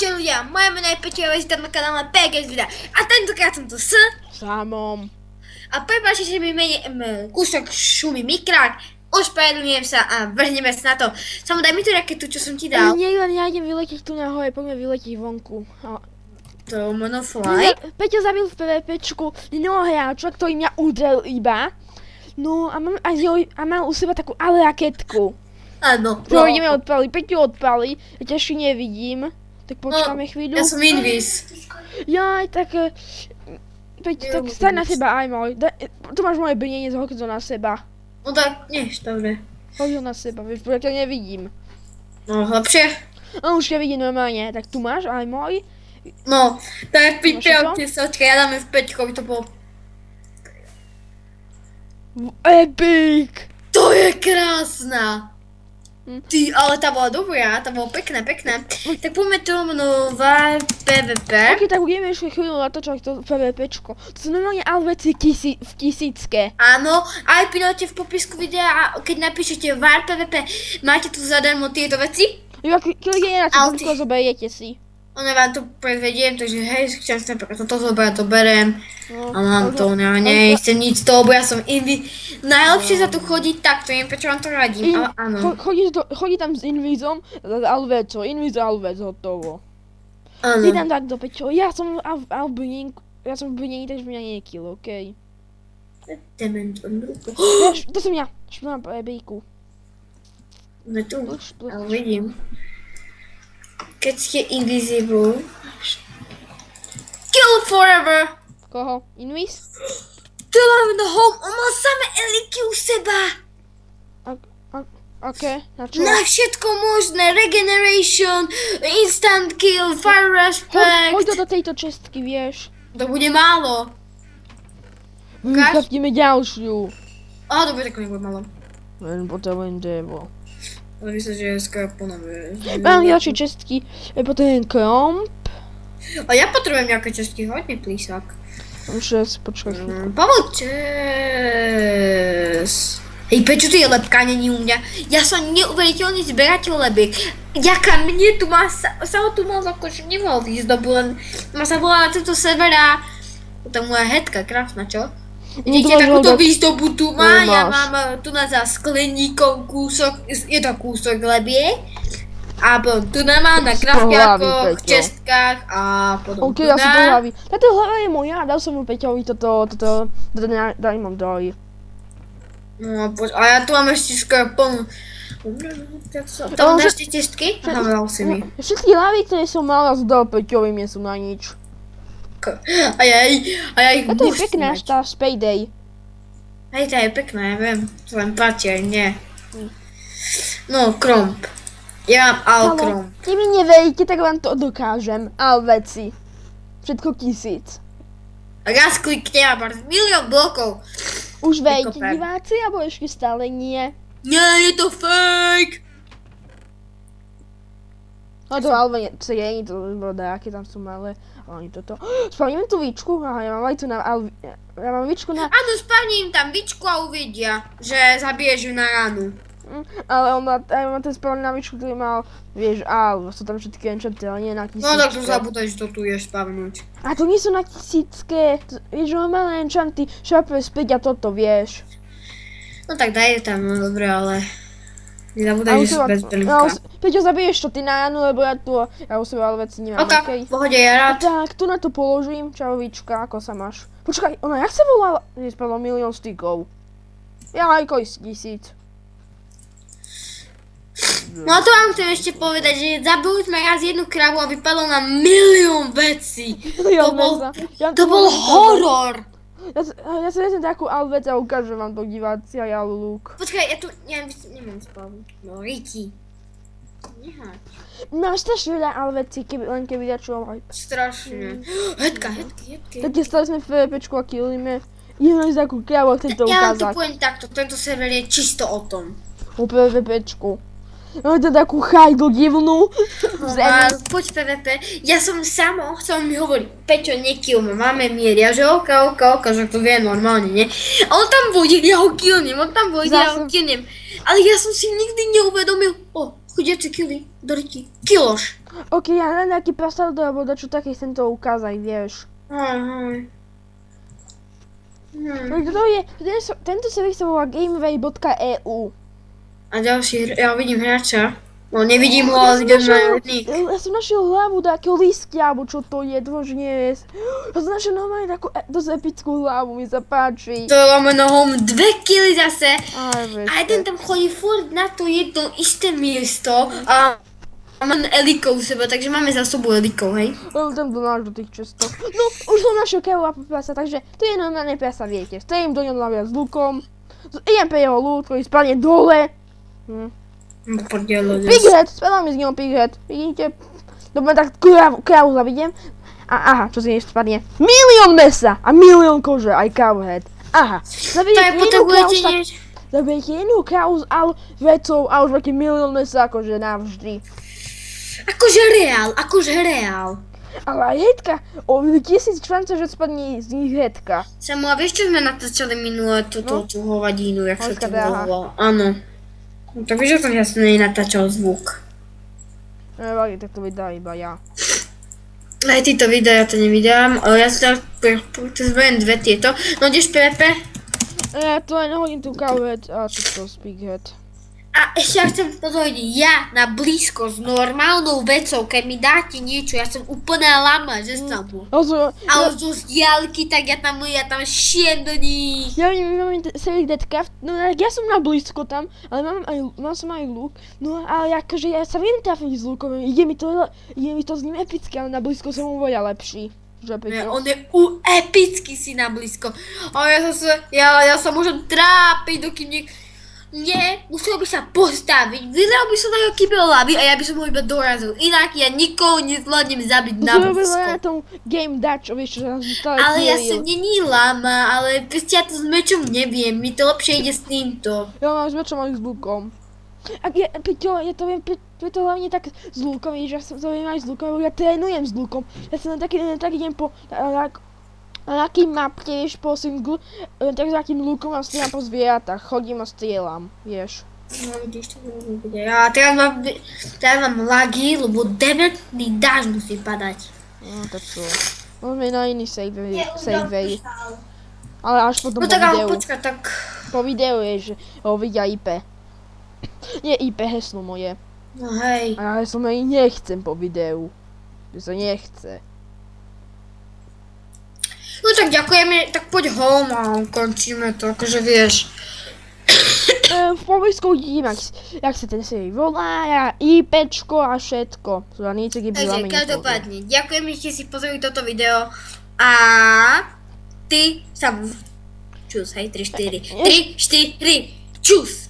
Čaute ľudia, moje meno je Peťo, vítam na kanále PGS Vida. A tentokrát som tu s Samom. A prepáčte, že mi kúsok šumí mikrák. Ospravedlňujem sa a vrhneme sa na to. Samo, daj mi tú raketu, čo som ti dal. Nie, len ja idem vyletieť tu nahore, poďme vyletieť vonku. To monofly. Peťo zabil v PvPčku jedného hráča, ktorý mňa udrel iba. No a mám u seba takú ale raketku. Áno. Ktorú ideme odpaliť. Peťo odpali, ja ťa ešte nevidím. Tak počkáme chvíľu. Ja som invis. Jaj, tak... Peťo, tak staň na seba aj môj. Tu máš moje brnenie, zhoď to na seba. No tak, nie, dobre. Hoď ho na seba, vieš, ja ťa nevidím. No, lepšie. No už ťa vidím normálne, tak tu máš aj môj. No, tak pripravte sa, ja dáme v Peťkovi, to bolo... Epic! To je krásna! Ty, ale tá bola dobrá, tá bola pekná. Tak poďme to rovno PvP. Ok, tak budeme ešte chvíľu natočať to PvPčko. To sú normálne alveci v tisícke. Áno, aj pilóte v popisku videa a keď napíšete VAR PvP, máte tu zadarmo tieto veci. Jo, keď je na to zoberiete si. Ono vám to prevediem, takže hej, chcem sa toto zobrať, to berem. A mám to, nechcem nič z toho, bo ja som najlepšie sa tu chodiť takto, neviem prečo vám to radím, ale áno. Chodí tam s invizom, alveco, inviz alvec, hotovo. Áno. Ty tam tak do Peťo, ja som v brnení, takže mňa nie je kill, okej. To som ja, šplám po ebejku. No tu, ale vidím. Keď ste invisible. Kill forever! Koho? Invis? Kill the home, on mal samé eliky u seba. Oké, na čo? Na všetko možné, regeneration, instant kill, fire respect. Hoď to do tejto čestky, vieš. To bude málo. Vychrapneme ďalšiu. Aha, dobre, tak nebude málo. Len potrebujem drevo. Ale myslím, že je skoro ponové. Mám ďalšie čestky, potrebujem kromp. A ja potrebujem nejaké čestky, hodne plísak. Počkaj. Pomočes. Hej, prečo tu je lepka, není u mňa? Ja som neuveriteľný zberateľ lebiek. Ďaká mne tu má, sa ho tu mal akože nemohol výzdobu, len ma sa volá na tento servera. To je moja headka, krásna, čo? Vidíte, takúto výzdobu tu má, ja mám tu na za skleníkov kúsok, je to kúsok lebie. A potom tu mám na krafťákoch, čestkách a potom tu na. Ok, ja si to hlaví. Táto hlava je moja, dal som mu Peťovi toto, Diamond Dory. No a ja tu mám ešte skoro plnú. Tam dáš tie čestky? Aha, dal si mi. Všetky hlavy, ktoré som mala, zdal Peťovi, nie sú na nič. A ja ich to je pekná tá Payday. Hej, tá je pekná, ja viem. To len páči aj mne. No, kromp. Ja mám alkromp. Ty mi neveríte, tak vám to dokážem. Alveci. Všetko 1000. Raz klikne a máš 1 000 000 blokov. Už veríte diváci, alebo ešte stále nie? Nie, je to fake. No to alveci je, to bolo dáke, tam sú malé. Oni toto. Spavníme tú víčku? Aha, ja mám aj tu na ja mám víčku na... Áno, spavním tam víčku a uvidia, že zabiješ ju na ránu. Ale on má ten spavný na víčku, ktorý mal, vieš, sú tam všetky enchanty, ale nie na 1000. No tak to zabudaj, že to tu ješ spavnúť. A to nie sú na 1000, vieš, on má len enchanty, Sharper späť a toto, vieš. No tak daj tam, no dobre, ale... Nezabudaj, že sú bez brnka. Peťo, zabiješ to ty na ránu, lebo ja u seba ale veci nemám, okej? V pohode, ja rád. Tak, tu na to položím, čauvíčka, ako sa máš? Počkaj, ona jak sa volala? Nespadlo 1 000 000 stykov. Ja aj 1000. No a to vám chcem ešte povedať, že zabili sme raz jednu kravu a vypadlo na 1 000 000 vecí. To bol horor. Ja si vezmem takú alvec a ukážem vám to diváci a ja lúk. Počkaj, ja tu nemám spavnúť. No, Riti. Neháč. Máš strašne veľa alvecí, len keby začalo aj... Strašne. Hedky. Tak stali sme v PvPčku a killíme. Ideme z takú kravu a chcem to ukázať. Ja vám to poviem takto, tento server je čisto o tom. O PvPčku. Máme to takú chajdl divnú v zemi. Poď PvP, ja som mi hovorí, Peťo, nekill ma, máme mier, ja že oka, že to vie normálne, nie? A on tam vojde, ja ho killnem, ale ja som si nikdy neuvedomil, Chudiace kily, do ryti. Kiloš. Ok, ja len nejaký prasad, alebo dačo také chcem to ukázať, vieš. Ahoj. Kto je, tento servis sa volá gameway.eu. A ďalší, ja vidím hráča. No nevidím ho, ale vidím na jedných. Ja som našiel hlavu takého lístia, alebo čo to je, to už nie je. Ja som našiel normálne takú dosť epickú hlavu, mi sa páči. To je lomeno home 2 kily zase. Aj, vieš. A jeden tam chodí furt na to jedno isté miesto a mám elikov u seba, takže máme za sobou elikov, hej? Tam do náš do tých čestov. No, už som našiel Kevo a prasa, takže to je normálne prasa, viete. Stojím do neho s lukom, idem pre jeho lúd, ktorý spadne dole. Pighead, spadal mi z neho Pighead, vidíte? Dobre, tak krávu zabidem. A aha, čo si než spadne? Milión mesa a milión kože, aj Cowhead. Aha, zabijete jednu krávu s vecou a už máte milión mesa akože navždy. Akože reál. Ale aj headka, o 1000 šance, že spadne z nich headka. Samu, a vieš čo sme natáčali minulé tú hovadinu, jak sa to Holska volalo? Áno. No tak vieš, že ja som nenatáčal zvuk. Nevadí, tak to vydá iba ja. Aj títo videa, ja to nevidám, ale ja si zberiem dve tieto. No ideš Pepe? To aj nehodím tu Cowhead a toto Pighead. A ešte ja chcem pozoriť, ja na blízko s normálnou vecou, keď mi dáte niečo, ja som úplná lama, že som mu. Ale zo vzdialky, tak ja tam šijem do nich. Ja mám celý Deadcraft, no ja som na blízko tam, ale mám som aj lúk. No ale akože ja sa viem trafiť s lúkom, ide mi to s ním epicky, ale na blízko som mu voľa lepší. On je epický si na blízko. A ja sa môžem trápiť, dokým Nie, musel by sa postaviť, vyzrel by som na jeho kybeláby a ja by som ho iba dorazil. Inak ja nikoho nezvládnem zabiť na blízko. Na tom Game Dutch, vieš, že nás stále ale ja som není lama, ale proste ja to s mečom neviem, mi to lepšie ide s týmto. Ja mám s mečom aj s lúkom. Ja to viem, preto hlavne tak s lúkom, vieš, ja to viem aj s lúkom, ja trénujem s lúkom. Ja som tak idem po na akým mapke, vieš, po singlu, tak s akým lúkom a strieľam po zvieratách, chodím a strieľam, vieš. No vidíš, to nebude. Ja teraz mám lagy, lebo dementný dáž musí padať. No tak čo, môžeme na iný save. Ale až potom no, po tak, videu. Počkaj, tak... Po videu je, že ho vidia IP. Nie IP, heslo moje. No hej. A ja heslo moje nechcem po videu. Že sa nechce. No tak ďakujeme, tak poď home a končíme to, akože vieš. V povisku vidím, jak sa ten série volá, IPčko a všetko. Takže každopádne, ďakujem, že ste si pozreli toto video a ty sa... Čus, hej, 3, 4, čus!